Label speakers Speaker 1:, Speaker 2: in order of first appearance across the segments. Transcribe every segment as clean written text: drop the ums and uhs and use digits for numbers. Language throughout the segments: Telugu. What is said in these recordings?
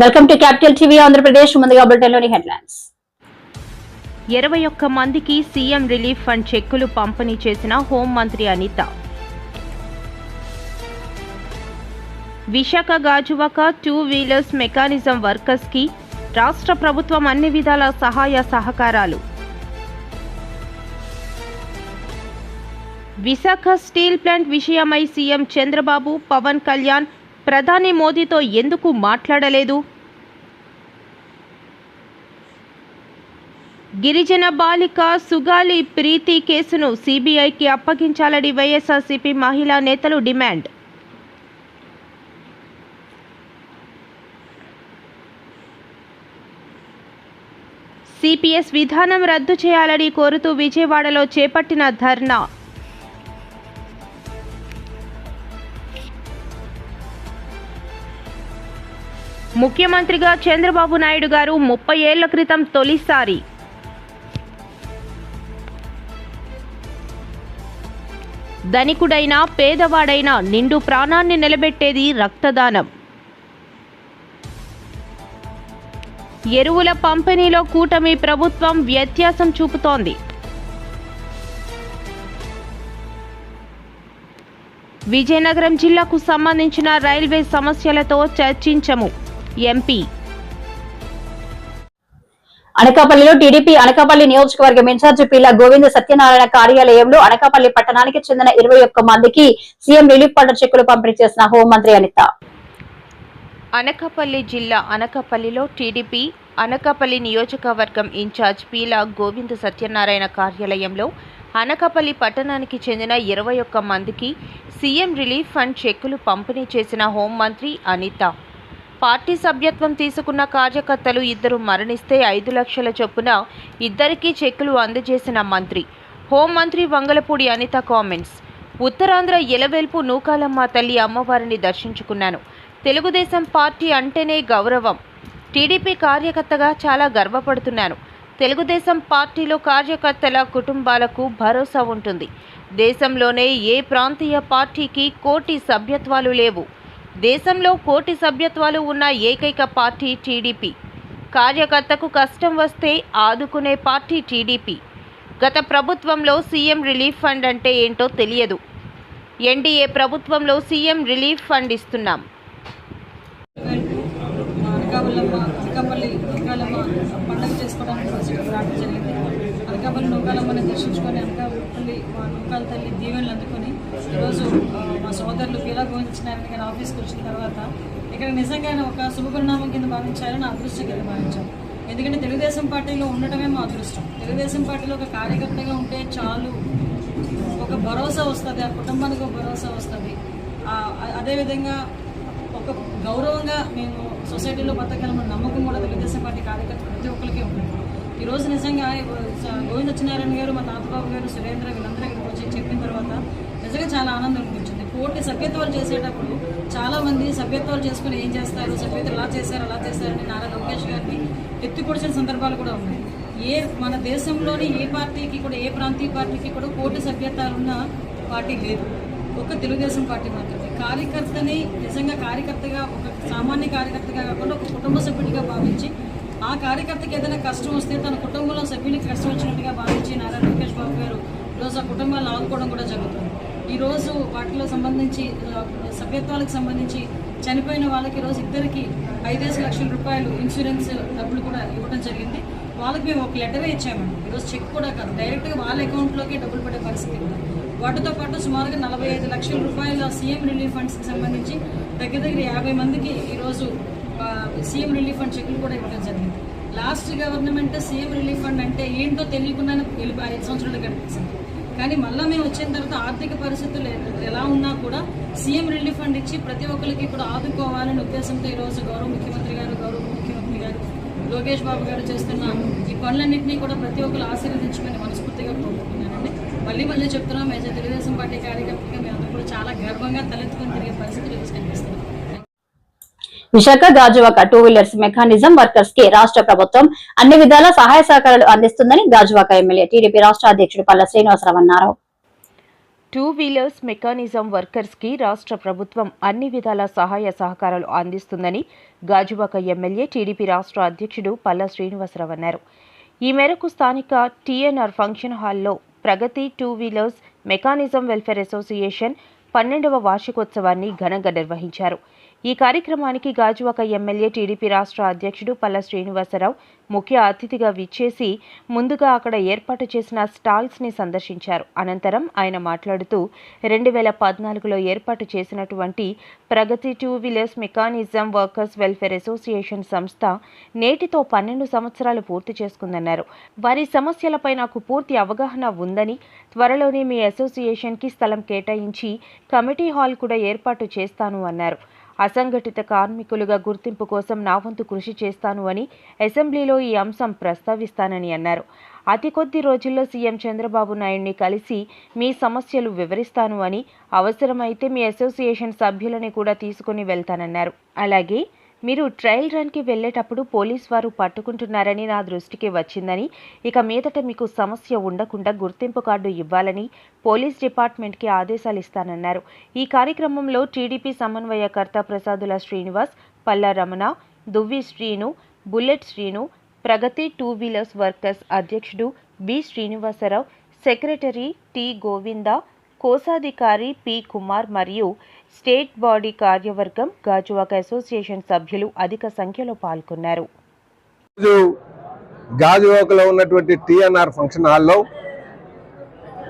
Speaker 1: Welcome to capital TV Andhra Pradesh. ముందుగా బులెటిన్లోని హెడ్లైన్స్.
Speaker 2: 21 మందికి సీఎం రిలీఫ్ ఫండ్ చెక్కులు పంపిణీ చేసిన హోంమంత్రి Anitha. Visakha Gajuwaka 2 wheelers mechanism workers కి రాష్ట్ర ప్రభుత్వం అన్ని విధాల సహాయ సహకారాలు. విశాఖ స్టీల్ ప్లాంట్ విషయమై సీఎం చంద్రబాబు, పవన్ కళ్యాణ్ ప్రధాని మోదీతో ఎందుకు మాట్లాడలేదు? గిరిజన బాలిక సుగాలి ప్రీతి కేసును సీబీఐకి అప్పగించాలని వైఎస్ఆర్సీపీ మహిళా నేతలు డిమాండ్. సిపిఎస్ విధానం రద్దు చేయాలని కోరుతూ విజయవాడలో చేపట్టిన ధర్నా. ముఖ్యమంత్రిగా చంద్రబాబు నాయుడు గారు 30 ఏళ్ల క్రితం తొలిసారి ధనికుడైనా పేదవాడైనా నిండు ప్రాణాన్ని నిలబెట్టేది రక్తదానం. ఎరువుల పంపిణీలో కూటమి ప్రభుత్వం వ్యత్యాసం చూపుతోంది. విజయనగరం జిల్లాకు సంబంధించిన రైల్వే సమస్యలతో చర్చించము ఎంపీ.
Speaker 1: అనకాపల్లిలో టీడీపీ అనకాపల్లి నియోజకవర్గం ఇన్ఛార్జి పీలా గోవింద సత్యనారాయణ కార్యాలయంలో అనకాపల్లి పట్టణానికి చెందిన 21 మందికి సీఎం రిలీఫ్ ఫండ్ చెక్కులు పంపిణీ చేసిన హోంమంత్రి అనిత.
Speaker 2: అనకాపల్లి జిల్లా అనకాపల్లిలో టీడీపీ అనకాపల్లి నియోజకవర్గం ఇన్ఛార్జ్ పీలా గోవింద సత్యనారాయణ కార్యాలయంలో అనకాపల్లి పట్టణానికి చెందిన 21 మందికి సీఎం రిలీఫ్ ఫండ్ చెక్కులు పంపిణీ చేసిన హోంమంత్రి అనిత. పార్టీ సభ్యత్వం తీసుకున్న కార్యకర్తలు 2 మరణిస్తే 5 లక్షల చొప్పున ఇద్దరికీ చెక్కులు అందజేసిన మంత్రి. హోంమంత్రి వంగలపూడి అనిత కామెంట్స్. ఉత్తరాంధ్ర ఎలవేల్పు నూకాలమ్మ తల్లి అమ్మవారిని దర్శించుకున్నాను. తెలుగుదేశం పార్టీ అంటేనే గౌరవం. టీడీపీ కార్యకర్తగా చాలా గర్వపడుతున్నాను. తెలుగుదేశం పార్టీలో కార్యకర్తల కుటుంబాలకు భరోసా ఉంటుంది. దేశంలోనే ఏ ప్రాంతీయ పార్టీకి 1 కోటి సభ్యత్వాలు లేవు. దేశంలో 1 కోటి సభ్యత్వాలు ఉన్న ఏకైక పార్టీ టీడీపీ. కార్యకర్తకు కష్టం వస్తే ఆదుకునే పార్టీ టీడీపీ. గత ప్రభుత్వంలో సీఎం రిలీఫ్ ఫండ్ అంటే ఏంటో తెలియదు. ఎన్డీఏ ప్రభుత్వంలో సీఎం రిలీఫ్ ఫండ్ ఇస్తున్నాం.
Speaker 3: పండుగ చేసుకోవడానికి రావడం జరిగింది. అనకాపల్లి నూకాలమ్మని దర్శించుకొని అనకాపల్లి మా నూకాల తల్లి దీవెనలు అందుకొని ఈరోజు మా సోదరులు పీలా గోవిందనారాయణ గారి ఆఫీస్కి వచ్చిన తర్వాత ఇక్కడ నిజంగానే ఒక శుభపరిణామం కింద భావించాలని అదృష్టం కింద భావించాం. ఎందుకంటే తెలుగుదేశం పార్టీలో ఉండటమే మా అదృష్టం. తెలుగుదేశం పార్టీలో ఒక కార్యకర్తగా ఉంటే చాలు, ఒక భరోసా వస్తుంది, ఆ కుటుంబానికి ఒక భరోసా వస్తుంది. అదేవిధంగా ఒక గౌరవంగా మేము సొసైటీలో బతకగలమన్న నమ్మకం కూడా తెలుగుదేశం పార్టీ కార్యకర్తలు ప్రతి ఒక్కరికి ఉంటుంది. ఈరోజు నిజంగా గోవింద సత్యనారాయణ గారు, మా తాతబాబు గారు, సురేంద్ర వీళ్ళందరూ ఇక్కడికి వచ్చి చెప్పిన తర్వాత నిజంగా చాలా ఆనందం అనిపించింది. 1 కోటి సభ్యత్వాలు చేసేటప్పుడు చాలామంది సభ్యత్వాలు చేసుకుని ఏం చేస్తారు, సభ్యత్వం అలా చేశారని నారా లోకేష్ గారిని ఎత్తిపొడిచిన సందర్భాలు కూడా ఉన్నాయి. మన దేశంలోని ఏ పార్టీకి కూడా, ఏ ప్రాంతీయ పార్టీకి కూడా 1 కోటి సభ్యత్వాలున్న పార్టీ లేదు. ఒక తెలుగుదేశం పార్టీ మాత్రమే. కార్యకర్తని నిజంగా కార్యకర్తగా, ఒక సామాన్య కార్యకర్తగా కాకుండా ఒక కుటుంబ సభ్యుడిగా భావించి, ఆ కార్యకర్తకి ఏదైనా కష్టం వస్తే తన కుటుంబంలో సభ్యులకి కష్టం వచ్చినట్టుగా భావించి నారా లోకేష్ బాబు గారు ఈరోజు ఆ కుటుంబాలను ఆదుకోవడం కూడా జరుగుతుంది. ఈరోజు వాటిలో సంబంధించి సభ్యత్వాలకు సంబంధించి చనిపోయిన వాళ్ళకి ఈరోజు ఇద్దరికి 5 లక్షల రూపాయలు ఇన్సూరెన్స్ డబ్బులు కూడా ఇవ్వడం జరిగింది. వాళ్ళకి మేము ఒక లెటరే ఇచ్చామండి. ఈరోజు చెక్ కూడా కాదు, డైరెక్ట్గా వాళ్ళ అకౌంట్లోకి డబ్బులు పడే పరిస్థితి కూడా. వాటితో పాటు సుమారుగా 45 లక్షల రూపాయల సీఎం రిలీఫ్ ఫండ్స్కి సంబంధించి దగ్గర 50 మందికి ఈరోజు సీఎం రిలీఫ్ ఫండ్ చెక్కులు కూడా ఇవ్వడం జరిగింది. Last government CM relief fund అంటే ఏంటో తెలియకుండా 5 సంవత్సరాలు గడిపించింది. కానీ మళ్ళీ మేము వచ్చిన తర్వాత ఆర్థిక పరిస్థితులు ఎలా ఉన్నా కూడా సీఎం రిలీఫ్ ఫండ్ ఇచ్చి ప్రతి ఒక్కరికి కూడా ఆదుకోవాలనే ఉద్దేశంతో ఈరోజు గౌరవ ముఖ్యమంత్రి గారు లోకేష్ బాబు గారు చేస్తున్న ఈ పనులన్నింటినీ కూడా ప్రతి ఒక్కరు ఆశీర్వదించుకొని మనస్ఫూర్తిగా కోరుకుంటున్నానండి. మళ్ళీ చెప్తున్నాం, తెలుగుదేశం పార్టీ కార్యకర్తగా మేము అందరూ కూడా చాలా గర్వంగా తలెత్తుకొని తిరిగే పరిస్థితులు కనిపిస్తున్నాం.
Speaker 1: Visakha Gajuwaka 2 wheelers mechanism workers కి రాష్ట్ర ప్రభుత్వం అన్ని విధాల సహాయ సహకారాలు అందిస్తుందని గాజువాక ఎమ్మెల్యే టీడీపీ రాష్ట్ర అధ్యక్షుడు పల్ల శ్రీనివాసరావు అన్నారు.
Speaker 2: టూ వీలర్స్ మెకానిజం వర్కర్స్కి రాష్ట్ర ప్రభుత్వం అన్ని విధాల సహాయ సహకారాలు అందిస్తుందని గాజువాక ఎమ్మెల్యే టీడీపీ రాష్ట్ర అధ్యక్షుడు పల్లా శ్రీనివాసరావు అన్నారు. ఈ మేరకు స్థానిక టీఎన్ఆర్ ఫంక్షన్ హాల్లో Pragati two wheelers mechanism welfare association 12వ వార్షికోత్సవాన్ని ఘనంగా నిర్వహించారు. ఈ కార్యక్రమానికి గాజువాక ఎమ్మెల్యే టీడీపీ రాష్ట్ర అధ్యక్షుడు పల్లా శ్రీనివాసరావు ముఖ్య అతిథిగా విచ్చేసి ముందుగా అక్కడ ఏర్పాటు చేసిన స్టాల్స్ని సందర్శించారు. అనంతరం ఆయన మాట్లాడుతూ 2014లో ఏర్పాటు చేసినటువంటి Pragati two wheelers mechanism workers welfare association సంస్థ నేటితో 12 సంవత్సరాలు పూర్తి చేసుకుందన్నారు. వారి సమస్యలపై నాకు పూర్తి అవగాహన ఉందని, త్వరలోనే మీ అసోసియేషన్కి స్థలం కేటాయించి కమిటీ హాల్ కూడా ఏర్పాటు చేస్తాను అన్నారు. అసంఘటిత కార్మికులుగా గుర్తింపు కోసం నా వంతు కృషి చేస్తాను అని అసెంబ్లీలో ఈ అంశం ప్రస్తావిస్తానని అన్నారు. అతి కొద్ది రోజుల్లో సీఎం చంద్రబాబు నాయుడిని కలిసి మీ సమస్యలు వివరిస్తాను అని, అవసరమైతే మీ అసోసియేషన్ సభ్యులని కూడా తీసుకుని వెళ్తానన్నారు. అలాగే మీరు ట్రయల్ రన్కి వెళ్లేటప్పుడు పోలీస్ వారు పట్టుకుంటున్నారని నా దృష్టికి వచ్చిందని, ఇక మీదట మీకు సమస్య ఉండకుండా గుర్తింపు కార్డు ఇవ్వాలని పోలీస్ డిపార్ట్మెంట్కి ఆదేశాలు ఇస్తానన్నారు. ఈ కార్యక్రమంలో టీడీపీ సమన్వయకర్త Prasadula Srinivas, Palla Ramana, Duvvi Srinu, bullet Srinu, Pragathi two wheelers workers అధ్యక్షుడు B Srinivasarao, secretary T Govinda, కోశాధికారి పి కుమార్ మరియు స్టేట్ బాడీ కార్యవర్గం, గాజువాక అసోసియేషన్ సభ్యులు అధిక సంఖ్యలో పాల్గొన్నారు.
Speaker 4: గాజువాకలో ఉన్నటువంటి టీఎన్ఆర్ ఫంక్షన్ హాల్లో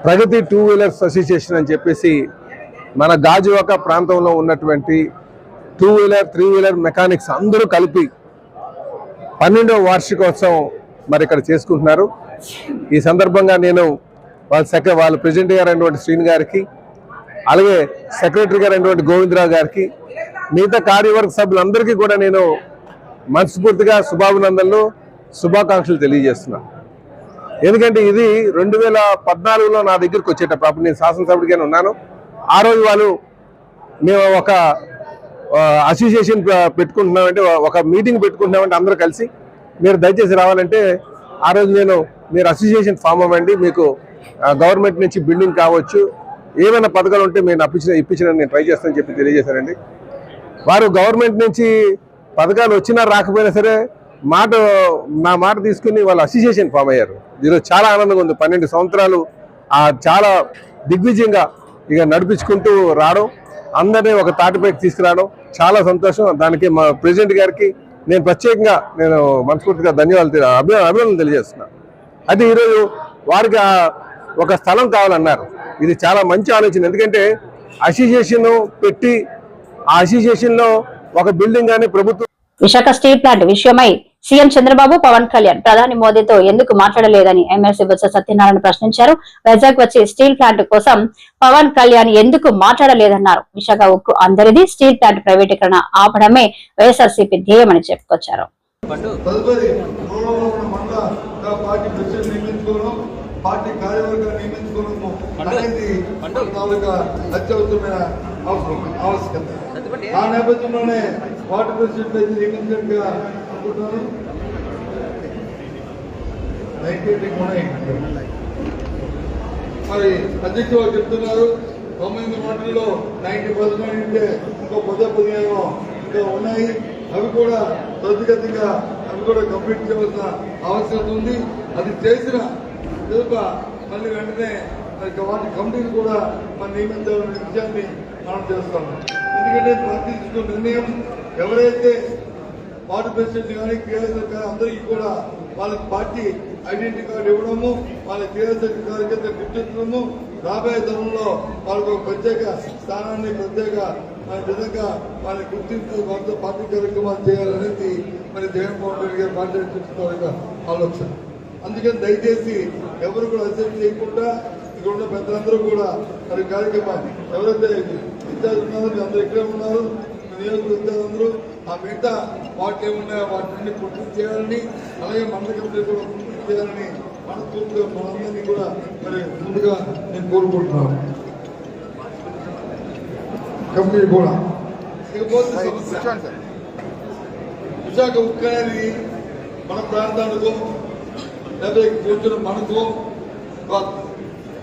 Speaker 4: ప్రగతి టూ వీలర్స్ అసోసియేషన్ అని చెప్పేసి మన గాజువాక ప్రాంతంలో ఉన్నటువంటి 2 వీలర్ 3 వీలర్ మెకానిక్స్ అందరూ కలిపి 12వ వార్షికోత్సవం మరి ఇక్కడ చేసుకుంటున్నారు. ఈ సందర్భంగా నేను వాళ్ళ ప్రెసిడెంట్ గారు అయినటువంటి శ్రీని గారికి, అలాగే సెక్రటరీ గారు అయినటువంటి గోవిందరావు గారికి, మిగతా కార్యవర్గ సభ్యులందరికీ కూడా నేను మనస్ఫూర్తిగా శుభాభినందనలు, శుభాకాంక్షలు తెలియజేస్తున్నాను. ఎందుకంటే ఇది 2014లో నా దగ్గరికి వచ్చేటప్పుడు, అప్పుడు నేను శాసనసభ్యుడిగానే ఉన్నాను. ఆ రోజు మేము ఒక అసోసియేషన్ పెట్టుకుంటున్నామంటే, ఒక మీటింగ్ పెట్టుకుంటున్నామంటే అందరూ కలిసి మీరు దయచేసి రావాలంటే, ఆ రోజు మీరు అసోసియేషన్ ఫామ్ అవ్వండి, మీకు గవర్నమెంట్ నుంచి బిల్డింగ్ కావచ్చు, ఏమైనా పథకాలు ఉంటే మేము ఇప్పించడానికి నేను ట్రై చేస్తానని చెప్పి తెలియజేశారండి. వారు గవర్నమెంట్ నుంచి పథకాలు వచ్చినా రాకపోయినా సరే నా మాట తీసుకుని వాళ్ళు అసోసియేషన్ ఫామ్ అయ్యారు. ఈరోజు చాలా ఆనందంగా ఉంది. 12 సంవత్సరాలు చాలా దిగ్విజయంగా ఇక నడిపించుకుంటూ రావడం, అందరినీ ఒక తాటిపైకి తీసుకురావడం చాలా సంతోషం. దానికి మా ప్రెసిడెంట్ గారికి నేను ప్రత్యేకంగా మనస్ఫూర్తిగా అభినందనలు తెలియజేస్తున్నాను. అయితే ఈరోజు వారికి ఒక స్థలం కావాలన్నారు. ఇది చాలా మంచి ఆలోచన. ఎందుకంటే అసోసియేషన్ పెట్టి ఆ అసోసియేషన్లో ఒక బిల్డింగ్ కానీ ప్రభుత్వం.
Speaker 1: విశాఖ స్టీల్ ప్లాంట్ విషయమై సీఎం చంద్రబాబు, పవన్ కళ్యాణ్ ప్రధాని మోదీతో ఎందుకు మాట్లాడలేదని ఎమ్మెల్సీ బొత్స సత్యనారాయణ ప్రశ్నించారు. వైజాగ్ వచ్చి స్టీల్ ప్లాంట్ కోసం పవన్ కళ్యాణ్ ఎందుకు మాట్లాడలేదన్నారు. విశాఖ ఉక్కు అందరిది, స్టీల్ ప్లాంట్ ప్రైవేటీకరణ ఆపడమే వైఎస్ఆర్సీపీ ధ్యేయమని చెప్పుకొచ్చారు.
Speaker 5: పార్టీ కార్యవర్గాన్ని నియమించుకోవడము అనేది అత్యవసరమైన ఆవశ్యకత. ఆ నేపథ్యంలోనే పార్టీ ప్రెసిడెంట్ అయితే నియమించినట్టుగా అనుకుంటున్నాను. మరి అధ్యక్షులు చెప్తున్నారు 9 మాటల్లో 90% అంటే ఇంకో 15 ఇంకా ఉన్నాయి. అవి కూడా త్వరితగతిగా కంప్లీట్ చేయవలసిన ఆవశ్యకత ఉంది. అది చేసిన మళ్ళీ వెంటనే వాటి కమిటీని కూడా మనం నియమించాలనే విషయాన్ని మనం చేస్తాము. ఎందుకంటే పార్టీ తీసుకున్న నిర్ణయం ఎవరైతే పార్టీ ప్రెసిడెంట్ కానీ కేఎస్ఆర్ కానీ అందరికీ కూడా వాళ్ళకి పార్టీ ఐడెంటిటీ కార్డు ఇవ్వడము, వాళ్ళ కేఎస్ఆర్ కింద గుర్తించడము, రాబోయే తరంలో వాళ్ళకు ఒక ప్రత్యేక స్థానాన్ని విధంగా వాళ్ళని గుర్తింపు వాళ్ళతో పార్టీ కార్యక్రమాలు చేయాలనేది మరి జగన్మోహన్ రెడ్డి గారు పార్టీ అధ్యక్షుల ఆలోచన. అందుకని దయచేసి ఎవరు కూడా అసెంబ్లీ చేయకుండా ఇక్కడ ఉన్న పెద్దలందరూ కూడా మరి కార్యక్రమాన్ని ఎవరైతే ఇన్ఛార్జ్ ఉన్నారో అందరూ ఇక్కడే ఉన్నారు, నియోజకవర్గాలందరూ ఆ మిగతా వాటి ఏమున్నాయో వాటిని పూర్తి చేయాలని, అలాగే మండల కమిటీ కూడా పూర్తి చేయాలని మనస్ఫూర్తిగా మనందరినీ కూడా మరి ముందుగా నేను కోరుకుంటున్నాను. కమిటీ కూడా ఇకపోతే విశాఖ ఉక్కు అనేది మన ప్రాంతాలకు లేదా కూర్చున్న మనకు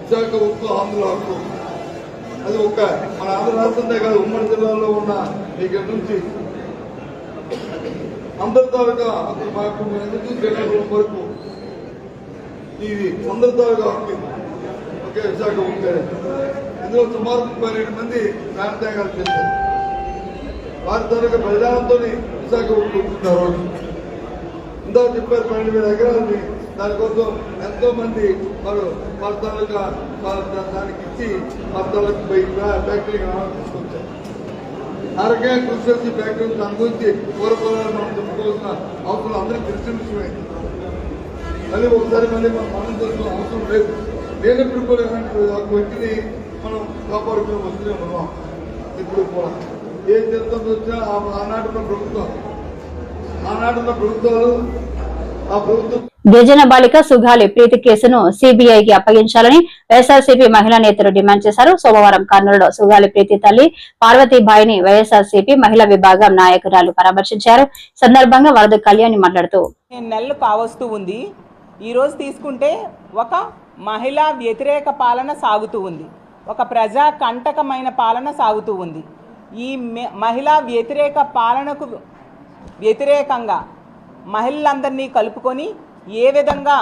Speaker 5: విశాఖ ఉక్కు ఆంధ్ర హక్కు అది ఒక్క మన ఆంధ్ర రాష్ట్రంలో కాదు, ఉమ్మడి జిల్లాలో ఉన్న ఇక్కడ నుంచి అందరి తాలూకా అసలు మాకు ఎందుకు శ్రీకాకుళం వరకు ఇది అందరి తాలూకా ఉంది. ఒకే విశాఖ ఉంటారు. ఇందులో సుమారు 32 మంది ప్రాణత్యాగాలు చేశారు. వారి తాలూకా ప్రజానంతో విశాఖ ఉంటున్నారు. ఇందాక చెప్పారు 12,000 ఎకరాలని దానికోసం ఎంతో మంది వారి తాలూకా దానికి ఇచ్చి వారి తాలూకా ఫ్యాక్టరీకి తీసుకొచ్చారు. ఆ రకంగా కృషి చేసి ఫ్యాక్టరీ దాని గురించి పూర్వపరాలు మనం చెప్పుకోవాల్సిన అవసరం అందరికీ తెలిసిన విషయమే. మళ్ళీ ఒకసారి మనం తెలుసుకోవాల్సిన అవసరం లేదు. లేనప్పుడు కూడా ఒక వ్యక్తిని మనం కాపాడుకునే వస్తూనే ఉన్నాం. ఇప్పుడు కూడా ఏ చరిత్ర వచ్చినా ఆనాడున్న ప్రభుత్వాలు ఆ ప్రభుత్వం
Speaker 1: గిరిజన బాలిక సుగాలి ప్రీతి కేసును సిబిఐకి అప్పగించాలని వైఎస్ఆర్సీపీ మహిళా నేతలు డిమాండ్ చేశారు. సోమవారం కర్నూలులో సుగాలి ప్రీతి తల్లి పార్వతీబాయిని వైఎస్ఆర్సీపీ మహిళా విభాగం నాయకురాలు పరామర్శించారు. సందర్భంగా వరద కళ్యాణి మాట్లాడుతూ
Speaker 6: నెలలు కావస్తూ ఉంది. ఈ రోజు తీసుకుంటే ఒక మహిళా వ్యతిరేక పాలన సాగుతూ ఉంది, ఒక ప్రజా కంటకమైన పాలన సాగుతూ ఉంది. ఈ మహిళా వ్యతిరేక పాలనకు వ్యతిరేకంగా మహిళలందరినీ కలుపుకొని ఏ విధంగా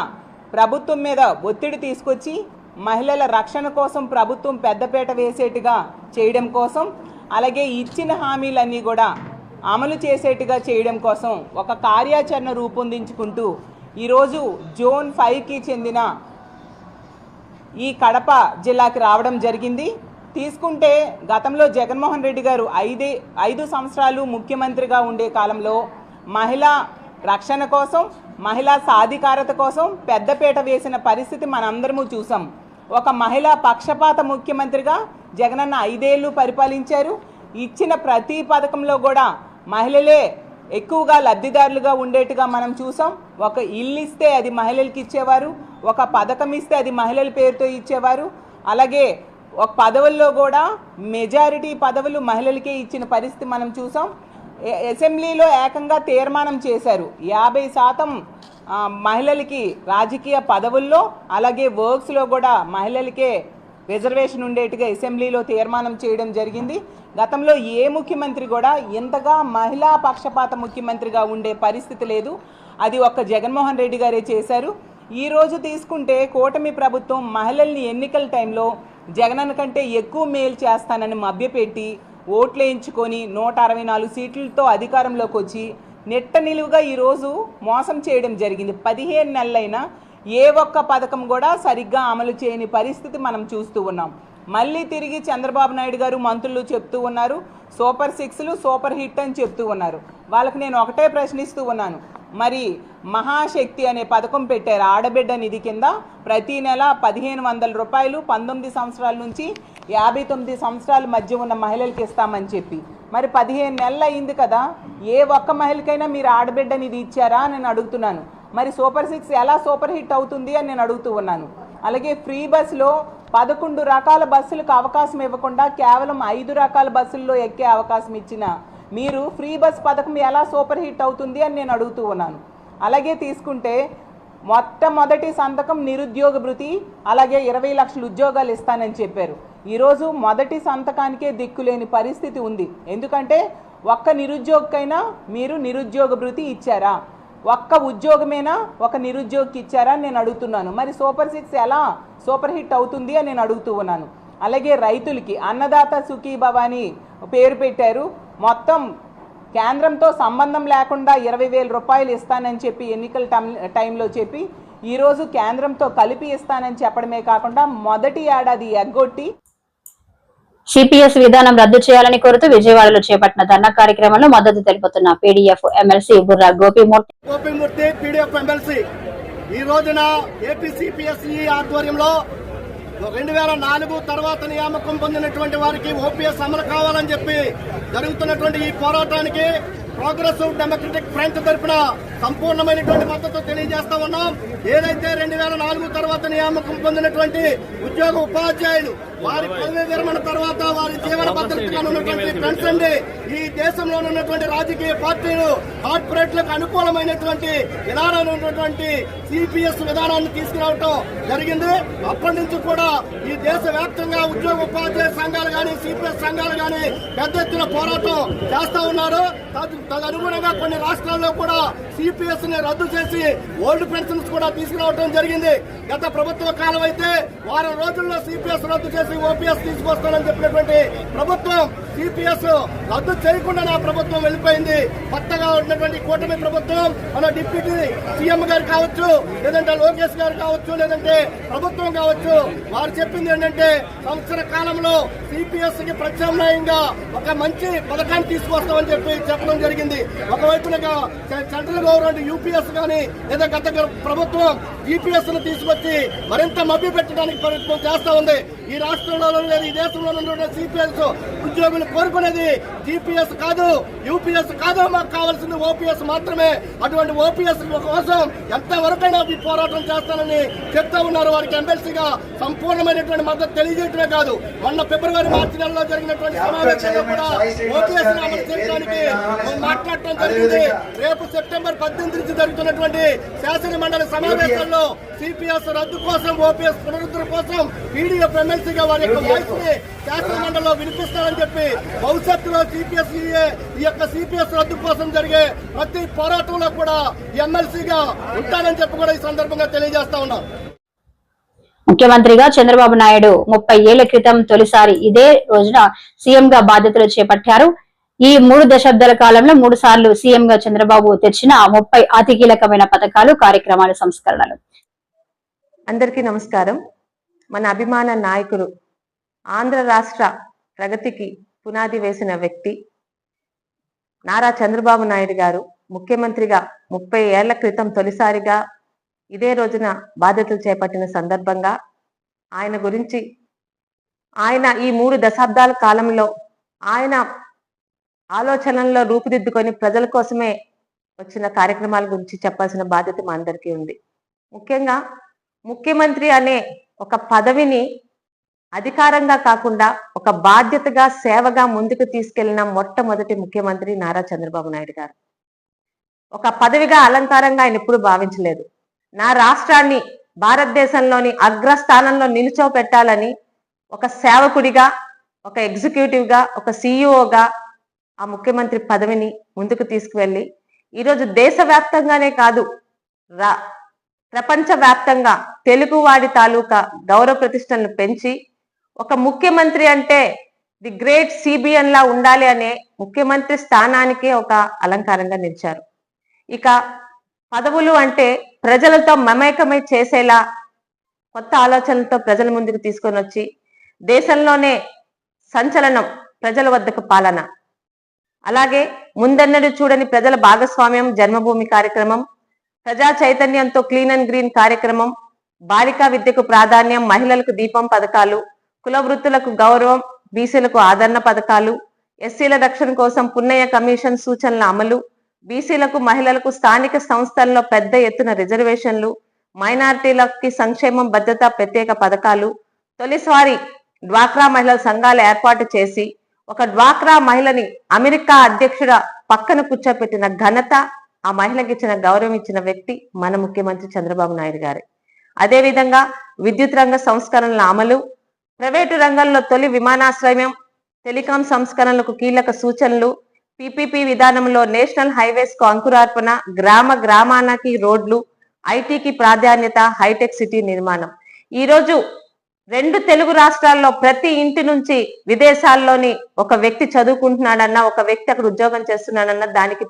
Speaker 6: ప్రభుత్వం మీద ఒత్తిడి తీసుకొచ్చి మహిళల రక్షణ కోసం ప్రభుత్వం పెద్దపీట వేసేట్టుగా చేయడం కోసం, అలాగే ఇచ్చిన హామీలన్నీ కూడా అమలు చేసేట్టుగా చేయడం కోసం ఒక కార్యాచరణ రూపొందించుకుంటూ ఈరోజు జోన్ 5కి చెందిన ఈ కడప జిల్లాకి రావడం జరిగింది. తీసుకుంటే గతంలో జగన్మోహన్ రెడ్డి గారు 5 సంవత్సరాలు ముఖ్యమంత్రిగా ఉండే కాలంలో మహిళా రక్షణ కోసం, మహిళా సాధికారత కోసం పెద్దపీట వేసిన పరిస్థితి మనందరము చూసాం. ఒక మహిళా పక్షపాత ముఖ్యమంత్రిగా జగనన్న 5 ఏళ్లు పరిపాలించారు. ఇచ్చిన ప్రతి పథకంలో కూడా మహిళలే ఎక్కువగా లబ్ధిదారులుగా ఉండేట్టుగా మనం చూసాం. ఒక ఇల్లు ఇస్తే అది మహిళలకి ఇచ్చేవారు, ఒక పథకం ఇస్తే అది మహిళల పేరుతో ఇచ్చేవారు. అలాగే ఒక పదవుల్లో కూడా మెజారిటీ పదవులు మహిళలకే ఇచ్చిన పరిస్థితి మనం చూసాం. అసెంబ్లీలో ఏకంగా తీర్మానం చేశారు 50% మహిళలకి రాజకీయ పదవుల్లో, అలాగే వర్క్స్లో కూడా మహిళలకే రిజర్వేషన్ ఉండేట్టుగా అసెంబ్లీలో తీర్మానం చేయడం జరిగింది. గతంలో ఏ ముఖ్యమంత్రి కూడా ఇంతగా మహిళా పక్షపాత ముఖ్యమంత్రిగా ఉండే పరిస్థితి లేదు. అది ఒక్క జగన్మోహన్ రెడ్డి గారే చేశారు. ఈరోజు తీసుకుంటే కూటమి ప్రభుత్వం మహిళల్ని ఎన్నికల టైంలో జగనన్న కంటే ఎక్కువ మేలు చేస్తానని మభ్యపెట్టి ఓట్లు వేయించుకొని 164 సీట్లతో అధికారంలోకి వచ్చి నెట్ట నిలువుగా ఈరోజు మోసం చేయడం జరిగింది. 15 నెలలైనా ఏ ఒక్క పథకం కూడా సరిగ్గా అమలు చేయని పరిస్థితి మనం చూస్తూ ఉన్నాం. మళ్ళీ తిరిగి చంద్రబాబు నాయుడు గారు మంత్రులు చెప్తూ ఉన్నారు సూపర్ 6లు సూపర్ హిట్ అని చెప్తూ ఉన్నారు. వాళ్ళకి నేను ఒకటే ప్రశ్నిస్తూ ఉన్నాను, మరి మహాశక్తి అనే పథకం పెట్టారు ఆడబిడ్డ నిధి కింద. ప్రతి నెల 1,500 రూపాయలు 19 సంవత్సరాల నుంచి 59 సంవత్సరాల మధ్య ఉన్న మహిళలకి ఇస్తామని చెప్పి మరి 15 నెలలు అయింది కదా, ఏ ఒక్క మహిళకైనా మీరు ఆడబిడ్డ నిధి ఇచ్చారా అని నేను అడుగుతున్నాను. మరి సూపర్ 6 ఎలా సూపర్ హిట్ అవుతుంది అని నేను అడుగుతూ ఉన్నాను. అలాగే ఫ్రీ బస్సులో 11 రకాల బస్సులకు అవకాశం ఇవ్వకుండా కేవలం 5 రకాల బస్సుల్లో ఎక్కే అవకాశం ఇచ్చిన మీరు ఫ్రీ బస్ పథకం ఎలా సూపర్ హిట్ అవుతుంది అని నేను అడుగుతూ ఉన్నాను. అలాగే తీసుకుంటే మొట్టమొదటి సంతకం నిరుద్యోగ భృతి, అలాగే 20 లక్షల ఉద్యోగాలు ఇస్తానని చెప్పారు. ఈరోజు మొదటి సంతకానికే దిక్కులేని పరిస్థితి ఉంది. ఎందుకంటే ఒక్క నిరుద్యోగికైనా మీరు నిరుద్యోగ భృతి ఇచ్చారా, ఒక్క ఉద్యోగమేనా ఒక నిరుద్యోగికి ఇచ్చారా అని నేను అడుగుతున్నాను. మరి సూపర్ 6 ఎలా సూపర్ హిట్ అవుతుంది అని నేను అడుగుతూ ఉన్నాను. అలాగే రైతులకి అన్నదాత సుఖీభవ అని పేరు పెట్టారు. మొత్తం కేంద్రంతో సంబంధం లేకుండా 20,000 రూపాయలు ఇస్తానని చెప్పి ఎన్నికల టైంలో చెప్పి ఈరోజు కేంద్రంతో కలిపి ఇస్తానని చెప్పడమే కాకుండా మొదటి ఏడాది ఎగ్గొట్టి
Speaker 1: సిపిఎస్ విధానం రద్దు చేయాలని కోరుతూ విజయవాడలో చేపట్టిన ధర్నా కార్యక్రమంలో మద్దతు తెలుపుతున్న PDF MLC Burra
Speaker 7: Gopimurthy PDF MLC ఈ రోజున ఏపీ సిపిఎస్ఈ ఆధ్వర్యంలో 2004 తర్వాత నియామకం పొందినటువంటి వారికి ఓపీఎస్ అమలు కావాలని చెప్పి జరుగుతున్నటువంటి ఈ పోరాటానికి ప్రోగ్రెసివ్ డెమోక్రటిక్ ఫ్రంట్ తరఫున సంపూర్ణమైనటువంటి మద్దతు తెలియజేస్తా ఉన్నాం. ఏదైతే 2004 తర్వాత నియామకం పొందినటువంటి ఉద్యోగ ఉపాధ్యాయులు వారి పదవి విరమణ తర్వాత వారి జీవన భద్రతగా ఉన్నటువంటి పెన్షన్ ఈ దేశంలో ఉన్నటువంటి రాజకీయ పార్టీలు కార్పొరేట్ రైతులకు అనుకూలమైనటువంటి విధానమైనటువంటి సిపిఎస్ విధానాన్ని తీసుకురావటం జరిగింది. అప్పటి నుంచి కూడా ఈ దేశవ్యాప్తంగా ఉద్యోగ ఉపాధ్యాయ సంఘాలు కానీ సిపిఎస్ సంఘాలు కానీ పెద్ద ఎత్తున పోరాటం చేస్తా ఉన్నారు. తదనుగుణంగా కొన్ని రాష్ట్రాల్లో కూడా సిపిఎస్ ని రద్దు చేసి ఓల్డ్ పెన్షన్స్ కూడా తీసుకురావడం జరిగింది. గత ప్రభుత్వ కాలం అయితే వారం రోజుల్లో సిపిఎస్ రద్దు చేసి ఓపీఎస్ తీసుకొస్తానని చెప్పినటువంటి ప్రభుత్వం సిపిఎస్ రద్దు చేయకుండా నా ప్రభుత్వం వెళ్ళిపోయింది. కొత్తగా ఉన్నటువంటి కూటమి ప్రభుత్వం మన డిప్యూటీ సీఎం గారు కావచ్చు, లేదంటే లోకేష్ గారు కావచ్చు, లేదంటే ప్రభుత్వం కావచ్చు, వారు చెప్పింది ఏంటంటే సంవత్సర కాలంలో సిపిఎస్ కి ప్రత్యామ్నాయంగా ఒక మంచి పథకాన్ని తీసుకొస్తామని చెప్పడం జరిగింది. ఒకవైపునగా సెంట్రల్ గవర్నమెంట్ యూపీఎస్ కానీ లేదా గత ప్రభుత్వం జీపీఎస్ ను తీసుకొచ్చి మరింత మభ్య పెట్టడానికి ప్రయత్నం చేస్తా ఉంది. ఈ రాష్ట్రంలో లేదు, ఈ దేశంలో ఉన్న సిపిఎస్ ఉద్యోగులు కోరుకునేది జీపీఎస్ కాదు, యూపీఎస్ కాదు, మాకు కావాల్సింది ఓపీఎస్ మాత్రమే. అటువంటి ఓపీఎస్ కోసం ఎంతవరకైనా పోరాటం చేస్తానని చెప్తా ఉన్నారు. వారికి ఎమ్మెల్సీగా సంపూర్ణమైనటువంటి మద్దతు తెలియజేయడమే కాదు, మొన్న ఫిబ్రవరి మార్చి నెలలో జరిగినటువంటి సమావేశంలో కూడా ఓపీఎస్ అమలు చేయడానికి మాట్లాడటం జరిగింది. రేపు సెప్టెంబర్ 18 నుంచి జరుగుతున్నటువంటి శాసన మండలి సమావేశంలో సిపిఎస్ రద్దు కోసం, ఓపీఎస్ పునరుద్ధరణ కోసం పీడీఎఫ్ ఎమ్మెల్సీగా వారి యొక్క వాయిస్ ని శాసన మండలిలో వినిపిస్తారని చెప్పి భవిష్యత్తులో ఈ యొక్క సిపిఎస్ రద్దు కోసం జరిగే ప్రతి పోరాటంలో కూడా ఎమ్మెల్సీగా ఉంటానని చెప్పి కూడా ఈ సందర్భంగా తెలియజేస్తా ఉన్నాం.
Speaker 1: ముఖ్యమంత్రిగా చంద్రబాబు నాయుడు 30 ఏళ్ల క్రితం తొలిసారి ఇదే రోజున సీఎం గా బాధ్యతలు చేపట్టారు. ఈ 3 దశాబ్దాల కాలంలో 3 సార్లు సీఎం గా చంద్రబాబు తెచ్చిన 30 అతి కీలకమైన పథకాలు, కార్యక్రమాల సంస్కరణలు.
Speaker 8: అందరికీ నమస్కారం. మన అభిమాన నాయకుడు, ఆంధ్ర రాష్ట్ర ప్రగతికి పునాది వేసిన వ్యక్తి నారా చంద్రబాబు నాయుడు గారు ముఖ్యమంత్రిగా 30 ఏళ్ల క్రితం తొలిసారిగా ఇదే రోజున బాధ్యతలు చేపట్టిన సందర్భంగా ఆయన గురించి, ఆయన ఈ 3 దశాబ్దాల కాలంలో ఆయన ఆలోచనల్లో రూపుదిద్దుకొని ప్రజల కోసమే వచ్చిన కార్యక్రమాల గురించి చెప్పాల్సిన బాధ్యత మా అందరికీ ఉంది. ముఖ్యంగా ముఖ్యమంత్రి అనే ఒక పదవిని అధికారంగా కాకుండా ఒక బాధ్యతగా, సేవగా ముందుకు తీసుకెళ్లిన మొట్టమొదటి ముఖ్యమంత్రి నారా చంద్రబాబు నాయుడు గారు. ఒక పదవిగా, అలంకారంగా ఆయన ఎప్పుడు భావించలేదు. నా రాష్ట్రాన్ని భారతదేశంలోని అగ్రస్థానంలో నిలుచోపెట్టాలని ఒక సేవకుడిగా, ఒక ఎగ్జిక్యూటివ్ గా, ఒక సిఇఓగా ఆ ముఖ్యమంత్రి పదవిని ముందుకు తీసుకువెళ్ళి ఈరోజు దేశవ్యాప్తంగానే కాదు, ప్రపంచవ్యాప్తంగా తెలుగువాడి తాలూకా గౌరవ ప్రతిష్టలను పెంచి, ఒక ముఖ్యమంత్రి అంటే ది గ్రేట్ సిబిఎన్ లా ఉండాలి అనే ముఖ్యమంత్రి స్థానానికే ఒక అలంకారంగా నిలిచారు. ఇక పదవులు అంటే ప్రజలతో మమేకమై చేసేలా కొత్త ఆలోచనలతో ప్రజల ముందుకు తీసుకొని వచ్చి దేశంలోనే సంచలనం, ప్రజల వద్దకు పాలన. అలాగే ముందెన్నడూ చూడని ప్రజల భాగస్వామ్యం, జన్మభూమి కార్యక్రమం, ప్రజా చైతన్యంతో క్లీన్ అండ్ గ్రీన్ కార్యక్రమం, బాలికా విద్యకు ప్రాధాన్యం, మహిళలకు దీపం పథకాలు, కుల వృత్తులకు గౌరవం, బీసీలకు ఆదరణ పథకాలు, ఎస్సీల రక్షణ కోసం పున్నయ్య కమిషన్ సూచనల అమలు, బీసీలకు, మహిళలకు స్థానిక సంస్థల్లో పెద్ద ఎత్తున రిజర్వేషన్లు, మైనారిటీలకి సంక్షేమం, భద్రత, ప్రత్యేక పథకాలు, తొలిసారి డ్వాక్రా మహిళల సంఘాలు ఏర్పాటు చేసి ఒక డ్వాక్రా మహిళని అమెరికా అధ్యక్షుడ పక్కన కూర్చోపెట్టిన ఘనత, ఆ మహిళకి ఇచ్చిన గౌరవం ఇచ్చిన వ్యక్తి మన ముఖ్యమంత్రి చంద్రబాబు నాయుడు గారే. అదేవిధంగా విద్యుత్ రంగ సంస్కరణల అమలు, ప్రైవేటు రంగంలో తొలి విమానాశ్రయం, టెలికాం సంస్కరణలకు కీలక సూచనలు, పిపిపి విధానంలో నేషనల్ హైవేస్ కు అంకురార్పణ, గ్రామ గ్రామానికి రోడ్లు, ఐటీకి ప్రాధాన్యత, హైటెక్ సిటీ నిర్మాణం. ఈరోజు 2 తెలుగు రాష్ట్రాల్లో ప్రతి ఇంటి నుంచి విదేశాల్లోని ఒక వ్యక్తి చదువుకుంటున్నాడన్నా, ఒక వ్యక్తి అక్కడ ఉద్యోగం చేస్తున్నాడన్నా దానికి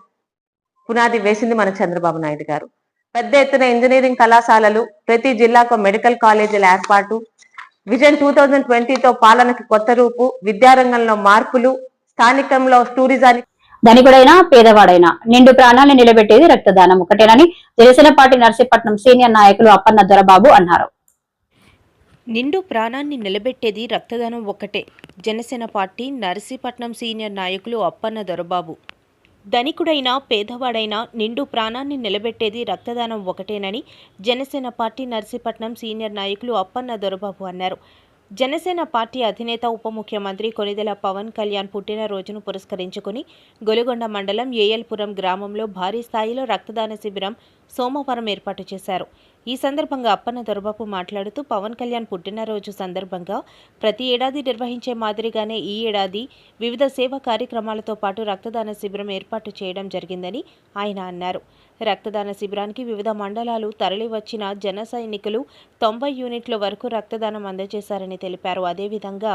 Speaker 8: పునాది వేసింది మన చంద్రబాబు నాయుడు గారు. పెద్ద ఎత్తున ఇంజనీరింగ్ కళాశాలలు, ప్రతి జిల్లాకు మెడికల్ కాలేజీల ఏర్పాటు, విజన్ 2020తో పాలనకి కొత్త రూపు, విద్యారంగంలో మార్పులు, స్థానికంలో టూరిజానికి.
Speaker 1: ధనికుడైనా పేదవాడైనా నిండు ప్రాణాన్ని నిలబెట్టేది రక్తదానం ఒకటేనని జనసేన పార్టీ నర్సీపట్నం సీనియర్ నాయకులు అప్పన్న దొరబాబు అన్నారు.
Speaker 2: నిండు ప్రాణాన్ని నిలబెట్టేది రక్తదానం ఒక్కటే. జనసేన పార్టీ నర్సీపట్నం సీనియర్ నాయకులు అప్పన్న దొరబాబు. ధనికుడైనా పేదవాడైనా నిండు ప్రాణాన్ని నిలబెట్టేది రక్తదానం ఒకటేనని జనసేన పార్టీ నర్సీపట్నం సీనియర్ నాయకులు అప్పన్న దొరబాబు అన్నారు. జనసేన పార్టీ అధినేత ఉప ముఖ్యమంత్రి కొనిదెల పవన్ కళ్యాణ్ పుట్టినరోజును పురస్కరించుకుని గొలుగొండ మండలం ఏఎల్పురం గ్రామంలో భారీ స్థాయిలో రక్తదాన శిబిరం సోమవారం ఏర్పాటు చేశారు. ఈ సందర్భంగా అప్పన్న దొరబాబు మాట్లాడుతూ పవన్ కళ్యాణ్ పుట్టినరోజు సందర్భంగా ప్రతి ఏడాది నిర్వహించే మాదిరిగానే ఈ ఏడాది వివిధ సేవా కార్యక్రమాలతో పాటు రక్తదాన శిబిరం ఏర్పాటు చేయడం జరిగిందని ఆయన అన్నారు. రక్తదాన శిబిరానికి వివిధ మండలాలు తరలివచ్చిన జన సైనికులు 90 యూనిట్ల వరకు రక్తదానం అందజేశారని తెలిపారు. అదేవిధంగా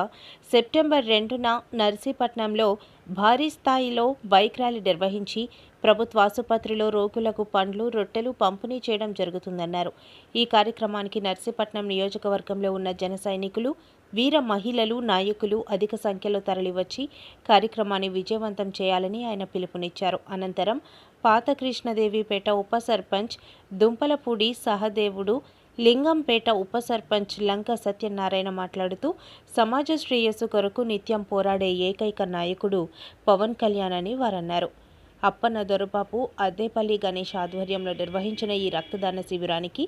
Speaker 2: సెప్టెంబర్ 2న నర్సీపట్నంలో భారీ స్థాయిలో బైక్ ర్యాలీ నిర్వహించి ప్రభుత్వ ఆసుపత్రిలో రోగులకు పండ్లు, రొట్టెలు పంపిణీ చేయడం జరుగుతుందన్నారు. ఈ కార్యక్రమానికి నర్సీపట్నం నియోజకవర్గంలో ఉన్న జన సైనికులు, వీర మహిళలు, నాయకులు అధిక సంఖ్యలో తరలివచ్చి కార్యక్రమాన్ని విజయవంతం చేయాలని ఆయన పిలుపునిచ్చారు. అనంతరం పాత కృష్ణదేవిపేట ఉప సర్పంచ్ దుంపలపూడి సహదేవుడు, లింగంపేట ఉప సర్పంచ్ లంక సత్యనారాయణ మాట్లాడుతూ సమాజ శ్రేయస్సు కొరకు నిత్యం పోరాడే ఏకైక నాయకుడు పవన్ కళ్యాణ్ అని వారన్నారు. అప్పన్న దొరబాబు, అద్దేపల్లి గణేష్ ఆధ్వర్యంలో నిర్వహించిన ఈ రక్తదాన శిబిరానికి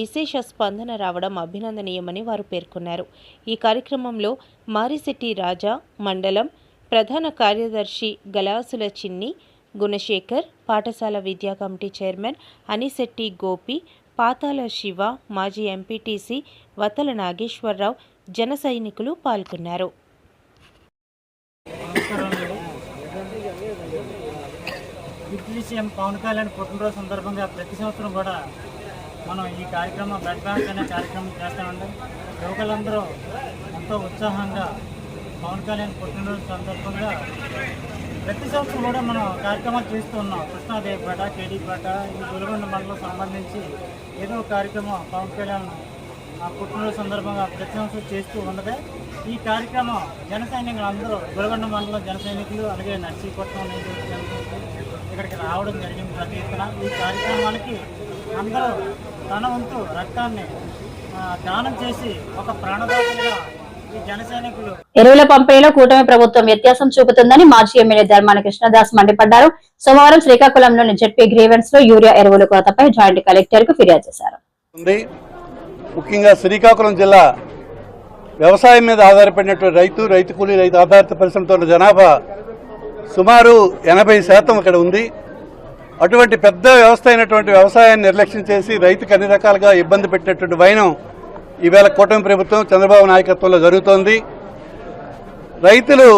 Speaker 2: విశేష స్పందన రావడం అభినందనీయమని వారు పేర్కొన్నారు. ఈ కార్యక్రమంలో మారిశెట్టి రాజా, మండలం ప్రధాన కార్యదర్శి గలాసుల చిన్ని, గుణశేఖర్, పాఠశాల విద్యా కమిటీ చైర్మన్ అనిశెట్టి గోపి, పాతాల శివ, మాజీ ఎంపీటీసీ వతల నాగేశ్వరరావు, జన సైనికులు పాల్గొన్నారు.
Speaker 9: డిప్యూటీ సీఎం పవన్ కళ్యాణ్ పుట్టినరోజు సందర్భంగా ప్రతి సంవత్సరం కూడా మనం ఈ కార్యక్రమం బ్లడ్ బ్యాంక్ అనే కార్యక్రమం చేస్తామండి. యువకులందరూ ఎంతో ఉత్సాహంగా పవన్ కళ్యాణ్ పుట్టినరోజు సందర్భంగా ప్రతి సంవత్సరం కూడా మనం కార్యక్రమాలు చేస్తూ ఉన్నాం. కృష్ణాదేవిపేట, కేడీపేట, ఈ గొలుగొండ మండలం సంబంధించి ఏదో కారిక్రమం పవన్ కళ్యాణ్ పుట్టినరోజు సందర్భంగా ప్రతి సంవత్సరం చేస్తూ ఉండగా ఈ కార్యక్రమం జన సైనికులు అందరూ గొలుగొండ మండలం జన సైనికులు, అలాగే నర్సీపట్నం ఇక్కడికి రావడం జరిగింది. ప్రతి ఎత్తున ఈ కార్యక్రమానికి అందరూ తన వంతు రక్తాన్ని దానం చేసి ఒక ప్రాణదాతలుగా ఈ జన సైనికులు.
Speaker 1: ఎరువుల పంపిణీలో కూటమి ప్రభుత్వం వ్యత్యాసం చూపుతుందని మాజీ ఎమ్మెల్యే ధర్మాన కృష్ణదాస్ మండిపడ్డారు. సోమవారం శ్రీకాకుళంలోని జెడ్పీ గ్రీవెన్స్ లో యూరియా ఎరువుల కొరతపై జాయింట్ కలెక్టర్ కు ఫిర్యాదు చేశారు.
Speaker 10: ముఖ్యంగా శ్రీకాకుళం జిల్లా వ్యవసాయం మీద ఆధారపడినటువంటి రైతు కూలీ, రైతు ఆధారిత పరిశ్రమతో ఉన్న జనాభా సుమారు 80% ఇక్కడ ఉంది. అటువంటి పెద్ద వ్యవస్థ అయినటువంటి వ్యవసాయాన్ని నిర్లక్ష్యం చేసి రైతుకు అన్ని రకాలుగా ఇబ్బంది పెట్టినటువంటి వైనం ఈవేళ కూటమి ప్రభుత్వం చంద్రబాబు నాయకత్వంలో జరుగుతోంది. రైతులు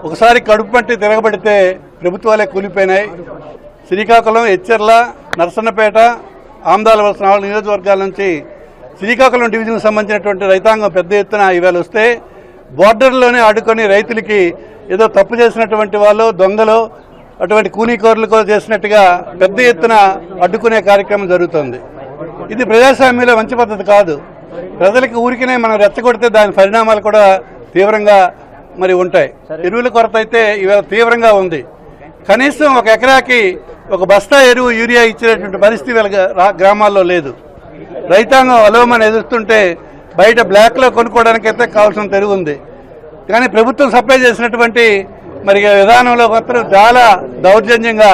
Speaker 10: ఒకసారి కడుపు పట్టి తిరగబడితే ప్రభుత్వాలే కూలిపోయినాయి. శ్రీకాకుళం, ఎచ్చెర్ల, నరసన్నపేట, ఆమ్దాల వలస 4 నియోజకవర్గాల నుంచి శ్రీకాకుళం డివిజన్కు సంబంధించినటువంటి రైతాంగం పెద్ద ఎత్తున ఈవేళ వస్తే బోర్డర్లోనే ఆడుకొని రైతులకి ఏదో తప్పు చేసినటువంటి వాళ్ళు, దొంగలు, అటువంటి కూలీకోరులకు చేసినట్టుగా పెద్ద ఎత్తున అడ్డుకునే కార్యక్రమం జరుగుతోంది. ఇది ప్రజాస్వామ్యంలో మంచి పద్ధతి కాదు. ప్రజలకు ఊరికినే మనం రెచ్చగొడితే దాని పరిణామాలు కూడా తీవ్రంగా ఉంటాయి. ఎరువుల కొరత అయితే ఇవాళ తీవ్రంగా ఉంది. కనీసం ఒక ఎకరాకి ఒక బస్తా ఎరువు, యూరియా ఇచ్చేటువంటి పరిస్థితి గ్రామాల్లో లేదు. రైతాంగం అలోమని ఎదురుస్తుంటే బయట బ్లాక్లో కొనుక్కోవడానికైతే కావాల్సిన తెరువు ఉంది. కానీ ప్రభుత్వం సప్లై చేసినటువంటి విధానంలో మాత్రం చాలా దౌర్జన్యంగా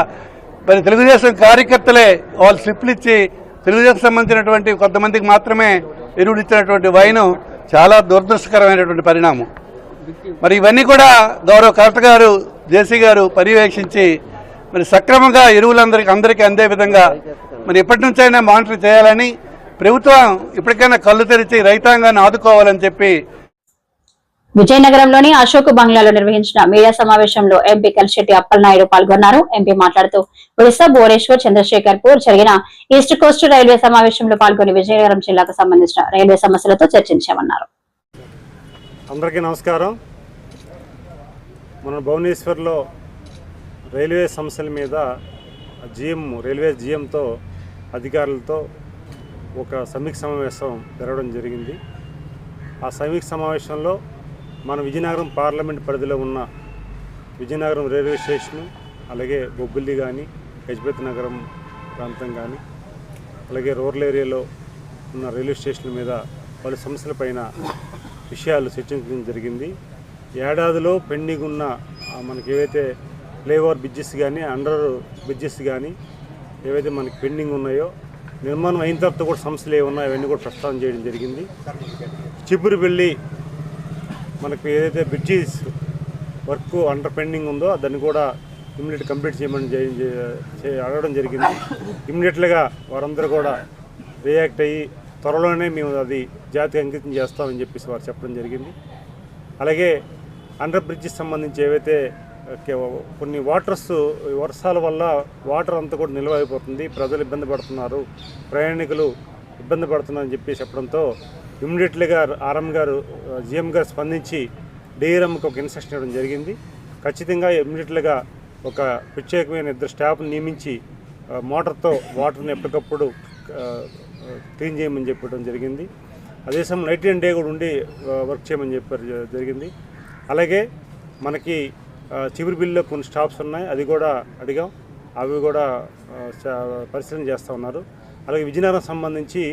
Speaker 10: తెలుగుదేశం కార్యకర్తలే వాళ్ళు స్లిప్లు ఇచ్చి తెలుగుదేశం సంబంధించినటువంటి కొంతమందికి మాత్రమే ఎరువులు ఇచ్చినటువంటి వైనం చాలా దురదృష్టకరమైనటువంటి పరిణామం. ఇవన్నీ కూడా గౌరవ కలెక్టర్ గారు, జేసీ గారు పర్యవేక్షించి సక్రమంగా ఎరువులందరికీ అందే విధంగా ఎప్పటి నుంచైనా మానిటర్ చేయాలని, ప్రభుత్వం ఇప్పటికైనా కళ్ళు తెరిచి రైతాంగాన్ని ఆదుకోవాలని చెప్పి.
Speaker 1: విజయనగరంలోని అశోక్ బంగ్లాలో నిర్వహించిన మీడియా సమావేశంలో ఎంపీ కలిశెట్టి అప్పలనాయుడు పాల్గొన్నారు. ఎంపీ మాట్లాడుతూ ఒడిశా, భువనేశ్వర్, చంద్రశేఖర్పూర్ జరిగిన ఈస్ట్ కోస్ట్ రైల్వే సమావేశంలో పాల్గొని విజయనగరం జిల్లాకు సంబంధించిన రైల్వే సమస్యలతో చర్చించామన్నారు.
Speaker 11: అందరికీ నమస్కారం. మన భువనేశ్వర్లో రైల్వే సమస్యల మీద రైల్వే జీఎంతో అధికారులతో ఒక సమీక్ష సమావేశం జరగడం జరిగింది. ఆ సమీక్ష సమావేశంలో మన విజయనగరం పార్లమెంట్ పరిధిలో ఉన్న విజయనగరం రైల్వే స్టేషను, అలాగే బొబ్బిలి కానీ, గజపతి నగరం ప్రాంతం కానీ, అలాగే రూరల్ ఏరియాలో ఉన్న రైల్వే స్టేషన్ల మీద పలు సమస్యలపైన విషయాలు చర్చించడం జరిగింది. ఏడాదిలో పెండింగ్ ఉన్న మనకి ఏవైతే ఫ్లైఓవర్ బ్రిడ్జెస్ కానీ, అండర్ బ్రిడ్జెస్ కానీ ఏవైతే మనకి పెండింగ్ ఉన్నాయో, నిర్మాణం అయిన తర్వాత కూడా సమస్యలు ఏమున్నాయో అవన్నీ కూడా ప్రస్తావన చేయడం జరిగింది. చిబురువెల్లి మనకు ఏదైతే బ్రిడ్జెస్ వర్క్ అండర్ పెండింగ్ ఉందో దాన్ని కూడా ఇమ్మీడియట్ కంప్లీట్ చేయమని అడగడం జరిగింది. ఇమ్మీడియట్గా వారందరూ కూడా రియాక్ట్ అయ్యి త్వరలోనే మేము అది జాతికి అంకితం చేస్తామని చెప్పేసి వారు చెప్పడం జరిగింది. అలాగే అండర్ బ్రిడ్జెస్ సంబంధించి ఏవైతే కొన్ని వర్షాల వల్ల వాటర్ అంతా కూడా నిల్వ అయిపోతుంది, ప్రజలు ఇబ్బంది పడుతున్నారు, ప్రయాణికులు ఇబ్బంది పడుతున్నారని చెప్పడంతో ఇమ్మీడియట్గా ఆర్ఎం గారు జిఎం గారు స్పందించి డీఆర్ఎంకి ఒక ఇన్స్ట్రక్షన్ ఇవ్వడం జరిగింది. ఖచ్చితంగా ఇమ్మీడియట్గా ఒక ప్రత్యేకమైన 2 స్టాఫ్ని నియమించి మోటార్తో వాటర్ని ఎప్పటికప్పుడు క్లీన్ చేయమని చెప్పడం జరిగింది. అదే సమయం నైట్ అండ్ డే కూడా ఉండి వర్క్ చేయమని జరిగింది. అలాగే మనకి చివరిబిల్లో కొన్ని స్టాప్స్ ఉన్నాయి, అది కూడా అడిగాం, అవి కూడా పరిశీలన చేస్తూ ఉన్నారు. అలాగే విజయనగరం సంబంధించి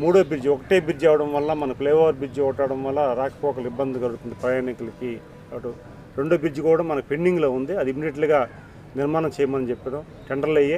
Speaker 11: 3వ బ్రిడ్జ్, ఒకటే బ్రిడ్జ్ అవడం వల్ల మన ఫ్లైఓవర్ బ్రిడ్జ్ ఒకటవడం వల్ల రాకపోకలు ఇబ్బంది కలుగుతుంది ప్రయాణికులకి. అటు 2వ బ్రిడ్జ్ కూడా మనకు పెండింగ్లో ఉంది, అది ఇమ్మీడియట్గా నిర్మాణం చేయమని చెప్పడం, టెండర్లు అయ్యే